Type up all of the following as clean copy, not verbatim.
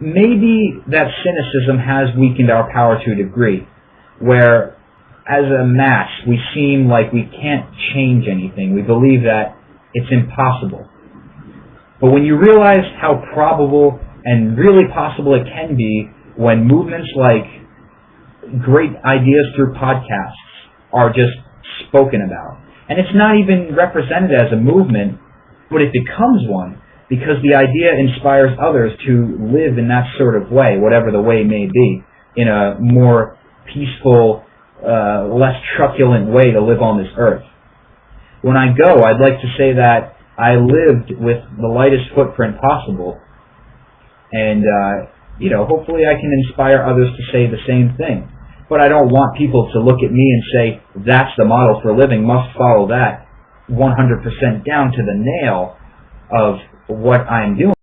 maybe that cynicism has weakened our power to a degree, where as a mass we seem like we can't change anything. We believe that it's impossible. But when you realize how probable and really possible it can be when movements like great ideas through podcasts are just spoken about, and it's not even represented as a movement, but it becomes one, because the idea inspires others to live in that sort of way, whatever the way may be, in a more peaceful, less truculent way to live on this earth. When I go, I'd like to say that I lived with the lightest footprint possible, and hopefully I can inspire others to say the same thing. But I don't want people to look at me and say, that's the model for living, must follow that 100% down to the nail of what I'm doing.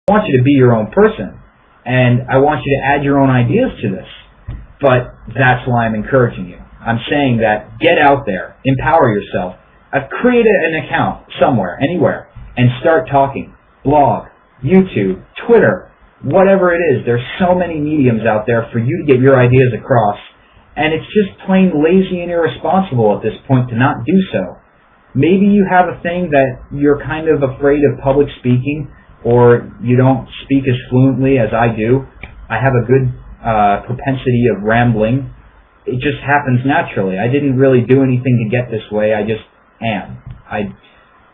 I want you to be your own person, and I want you to add your own ideas to this. But that's why I'm encouraging you. I'm saying that get out there, empower yourself. I've created an account somewhere, anywhere, and start talking. Blog, YouTube, Twitter, whatever it is. There's so many mediums out there for you to get your ideas across, and it's just plain lazy and irresponsible at this point to not do so. Maybe you have a thing that you're kind of afraid of public speaking, or you don't speak as fluently as I do. I have a good propensity of rambling. It just happens naturally. I didn't really do anything to get this way. I just am.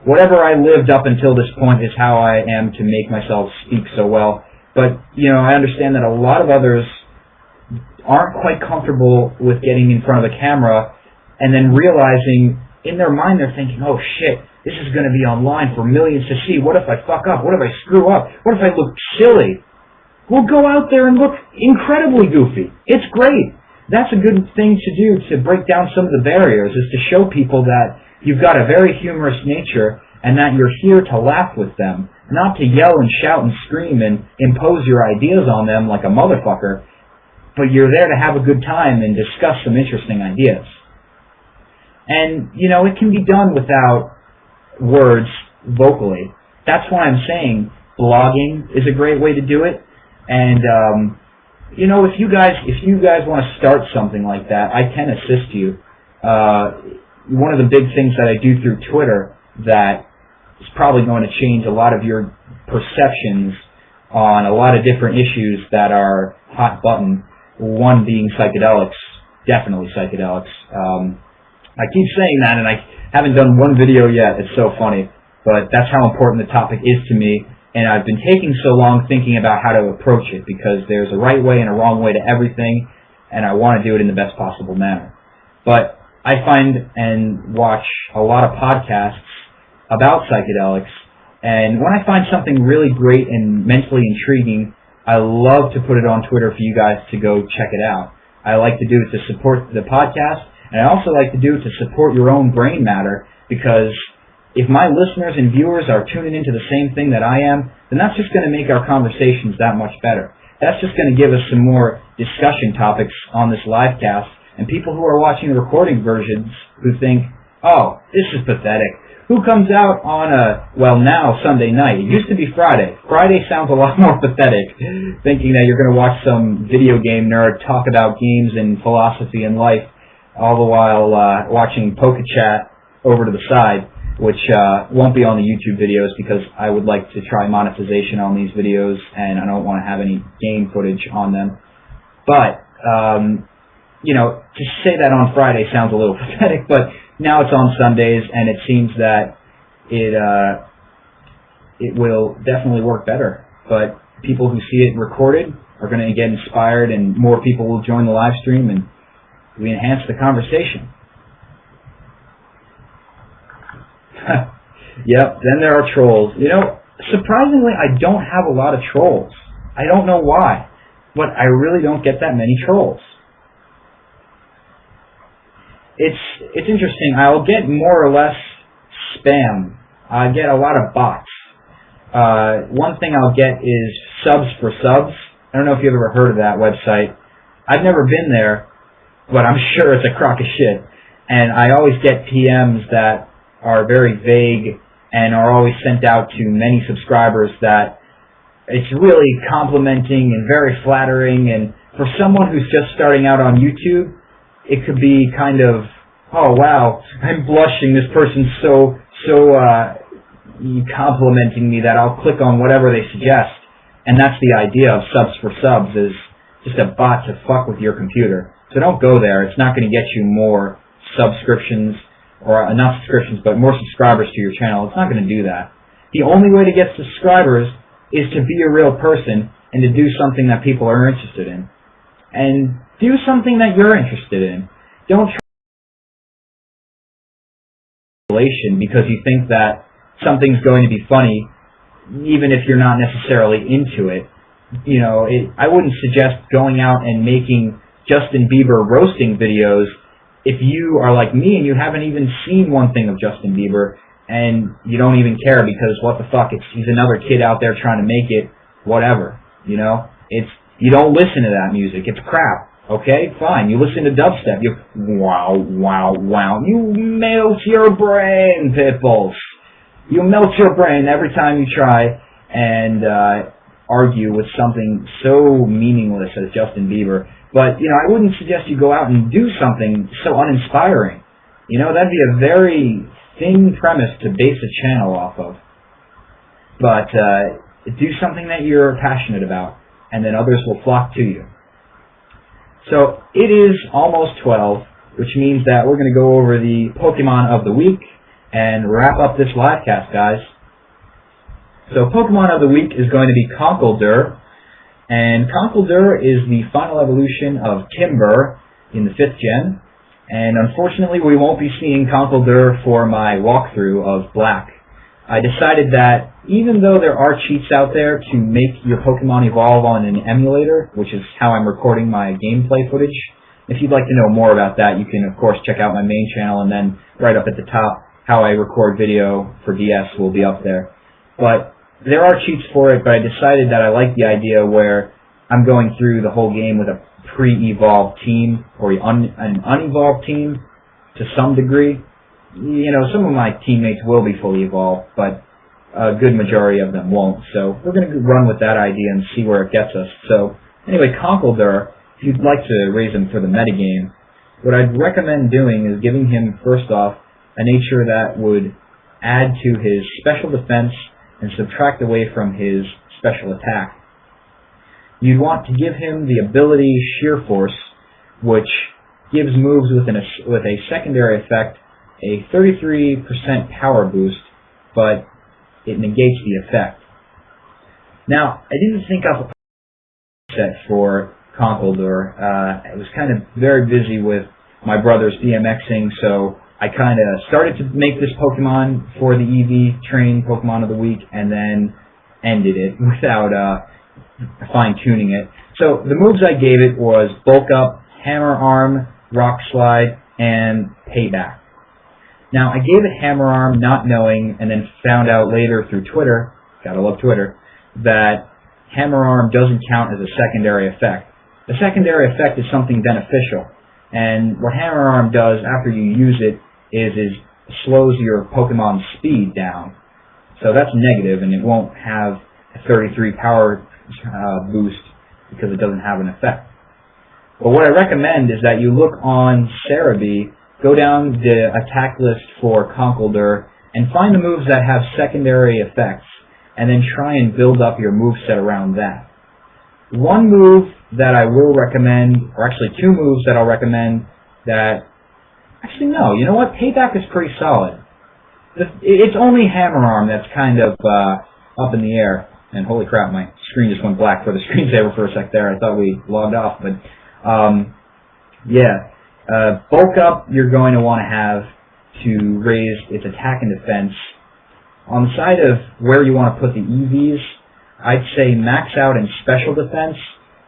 Whatever I lived up until this point is how I am to make myself speak so well. But, I understand that a lot of others aren't quite comfortable with getting in front of a camera, and then realizing in their mind they're thinking, oh shit, this is going to be online for millions to see. What if I fuck up? What if I screw up? What if I look silly? Well, go out there and look incredibly goofy. It's great. That's a good thing to do to break down some of the barriers, is to show people that you've got a very humorous nature and that you're here to laugh with them, not to yell and shout and scream and impose your ideas on them like a motherfucker, but you're there to have a good time and discuss some interesting ideas. And, it can be done without words vocally. That's why I'm saying blogging is a great way to do it. And, if you guys want to start something like that, I can assist you. One of the big things that I do through Twitter that is probably going to change a lot of your perceptions on a lot of different issues that are hot button, one being psychedelics, definitely psychedelics. I keep saying that, and I haven't done one video yet. It's so funny, but that's how important the topic is to me. And I've been taking so long thinking about how to approach it, because there's a right way and a wrong way to everything, and I want to do it in the best possible manner. But I find and watch a lot of podcasts about psychedelics, and when I find something really great and mentally intriguing, I love to put it on Twitter for you guys to go check it out. I like to do it to support the podcast, and I also like to do it to support your own brain matter, because if my listeners and viewers are tuning into the same thing that I am, then that's just going to make our conversations that much better. That's just going to give us some more discussion topics on this live cast, and people who are watching the recording versions who think, oh, this is pathetic. Who comes out on now Sunday night? It used to be Friday. Friday sounds a lot more pathetic, thinking that you're going to watch some video game nerd talk about games and philosophy and life, all the while watching PokeChat over to the side, which won't be on the YouTube videos because I would like to try monetization on these videos, and I don't want to have any game footage on them. But, to say that on Friday sounds a little pathetic, but now it's on Sundays, and it seems that it will definitely work better. But people who see it recorded are going to get inspired, and more people will join the live stream, and we enhance the conversation. Yep, then there are trolls. Surprisingly, I don't have a lot of trolls. I don't know why, but I really don't get that many trolls. It's interesting. I'll get more or less spam. I get a lot of bots. One thing I'll get is subs for subs. I don't know if you've ever heard of that website. I've never been there, but I'm sure it's a crock of shit. And I always get PMs that are very vague and are always sent out to many subscribers that it's really complimenting and very flattering, and for someone who's just starting out on YouTube, it could be kind of, oh wow, I'm blushing, this person's so complimenting me that I'll click on whatever they suggest. And that's the idea of subs for subs, is just a bot to fuck with your computer. So don't go there. It's not going to get you more subscriptions, or not subscriptions, but more subscribers to your channel. It's not going to do that. The only way to get subscribers is to be a real person and to do something that people are interested in. And do something that you're interested in. Don't try because you think that something's going to be funny, even if you're not necessarily into it. You know, I wouldn't suggest going out and making Justin Bieber roasting videos if you are like me and you haven't even seen one thing of Justin Bieber and you don't even care because what the fuck, he's another kid out there trying to make it, whatever, you know? You don't listen to that music, it's crap, okay? Fine, you listen to dubstep, wow, you melt your brain, pitbulls. You melt your brain every time you try and argue with something so meaningless as Justin Bieber. But, you know, I wouldn't suggest you go out and do something so uninspiring. You know, that'd be a very thin premise to base a channel off of. But do something that you're passionate about, and then others will flock to you. So it is almost 12, which means that we're going to go over the Pokemon of the week and wrap up this live cast, guys. So Pokemon of the week is going to be Conkeldurr, and Conkeldurr is the final evolution of Timburr in the 5th gen, and unfortunately we won't be seeing Conkeldurr for my walkthrough of Black. I decided that even though there are cheats out there to make your Pokemon evolve on an emulator, which is how I'm recording my gameplay footage, if you'd like to know more about that, you can of course check out my main channel, and then right up at the top, how I record video for DS will be up there. But there are cheats for it, but I decided that I like the idea where I'm going through the whole game with a pre-evolved team, or an unevolved team to some degree. You know, some of my teammates will be fully evolved, but a good majority of them won't. So we're going to run with that idea and see where it gets us. So anyway, Conkeldurr, if you'd like to raise him for the metagame, what I'd recommend doing is giving him, first off, a nature that would add to his special defense and subtract away from his special attack. You'd want to give him the ability Sheer Force, which gives moves with a secondary effect a 33% power boost, but it negates the effect. Now, I didn't think of a set for Conkeldurr. I was kind of very busy with my brother's BMXing, so I kind of started to make this Pokemon for the EV Train Pokemon of the Week, and then ended it without fine-tuning it. So the moves I gave it was Bulk Up, Hammer Arm, Rock Slide, and Payback. Now, I gave it Hammer Arm not knowing, and then found out later through Twitter, gotta love Twitter, that Hammer Arm doesn't count as a secondary effect. The secondary effect is something beneficial, and what Hammer Arm does after you use it is slows your Pokemon's speed down. So that's negative, and it won't have a 33 power boost because it doesn't have an effect. But what I recommend is that you look on Cerebi, go down the attack list for Conkeldurr, and find the moves that have secondary effects, and then try and build up your moveset around that. One move that I will recommend, or actually two moves that I'll recommend that... Actually, no, you know what? Payback is pretty solid. It's only Hammer Arm that's kind of up in the air. And holy crap, my screen just went black for the screensaver for a sec there. I thought we logged off, but yeah. Bulk Up you're going to want to have to raise its attack and defense. On the side of where you want to put the EVs, I'd say max out in special defense.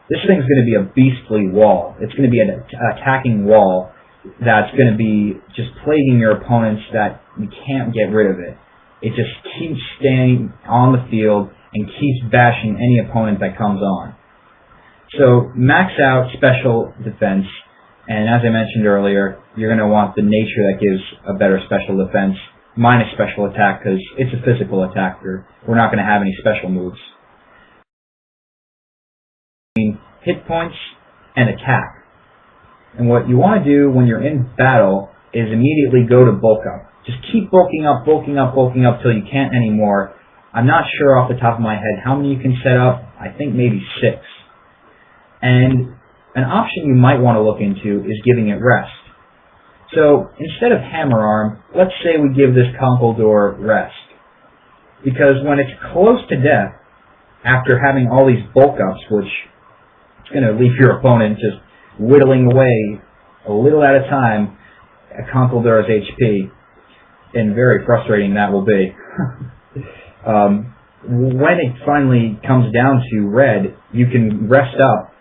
This thing's going to be a beastly wall. It's going to be an attacking wall that's going to be just plaguing your opponents that you can't get rid of it. It just keeps staying on the field and keeps bashing any opponent that comes on. So max out special defense, and as I mentioned earlier, you're going to want the nature that gives a better special defense minus special attack because it's a physical attacker. We're not going to have any special moves. hit points, and attack. And what you want to do when you're in battle is immediately go to bulk up. Just keep bulking up till you can't anymore. I'm not sure off the top of my head how many you can set up. I think maybe 6. And an option you might want to look into is giving it rest. So instead of hammer arm, let's say we give this Conkeldurr rest. Because when it's close to death, after having all these bulk ups, which it's going to leave your opponent just whittling away a little at a time at Conkeldurr's HP, and very frustrating that will be. When it finally comes down to red, you can rest up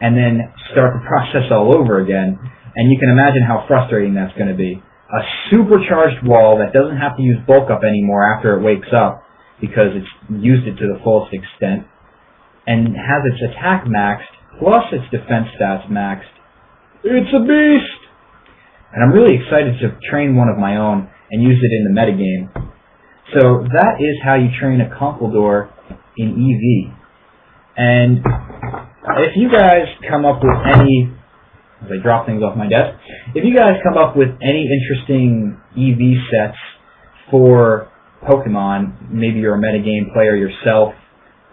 and then start the process all over again, and you can imagine how frustrating that's going to be. A supercharged wall that doesn't have to use bulk up anymore after it wakes up, because it's used it to the fullest extent, and has its attack maxed, plus its defense stats maxed. It's a beast! And I'm really excited to train one of my own and use it in the metagame. So that is how you train a Conkeldurr in EV. And if you guys come up with any, as I drop things off my desk, if you guys come up with any interesting EV sets for Pokemon, maybe you're a metagame player yourself,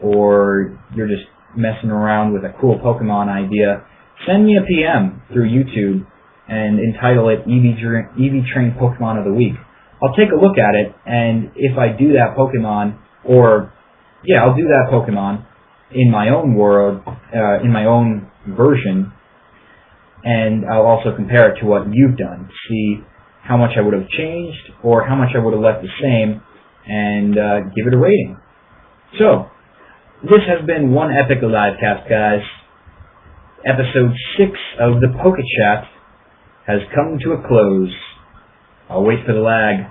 or you're just messing around with a cool Pokemon idea, send me a PM through YouTube and entitle it EV Train Pokemon of the Week. I'll take a look at it, and if I do that Pokemon, I'll do that Pokemon in my own world, in my own version, and I'll also compare it to what you've done, see how much I would have changed, or how much I would have left the same, and give it a rating. So, this has been one epic livecast, guys. Episode 6 of the PokeChat has come to a close. I'll wait for the lag,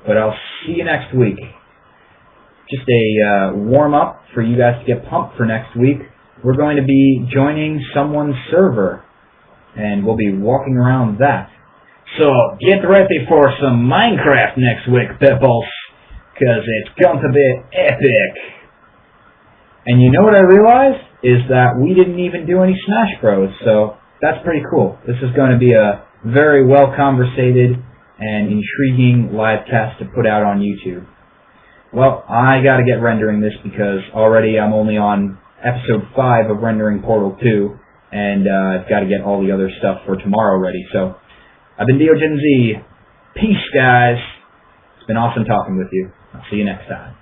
but I'll see you next week. Just a warm-up for you guys to get pumped for next week. We're going to be joining someone's server, and we'll be walking around that. So get ready for some Minecraft next week, peoples, because it's going to be epic. And you know what I realized? Is that we didn't even do any Smash Bros, so that's pretty cool. This is going to be a very well-conversated and intriguing live cast to put out on YouTube. Well, I got to get rendering this because already I'm only on episode 5 of rendering Portal 2, and I've got to get all the other stuff for tomorrow ready. So, I've been DeoGenZ. Peace, guys. It's been awesome talking with you. I'll see you next time.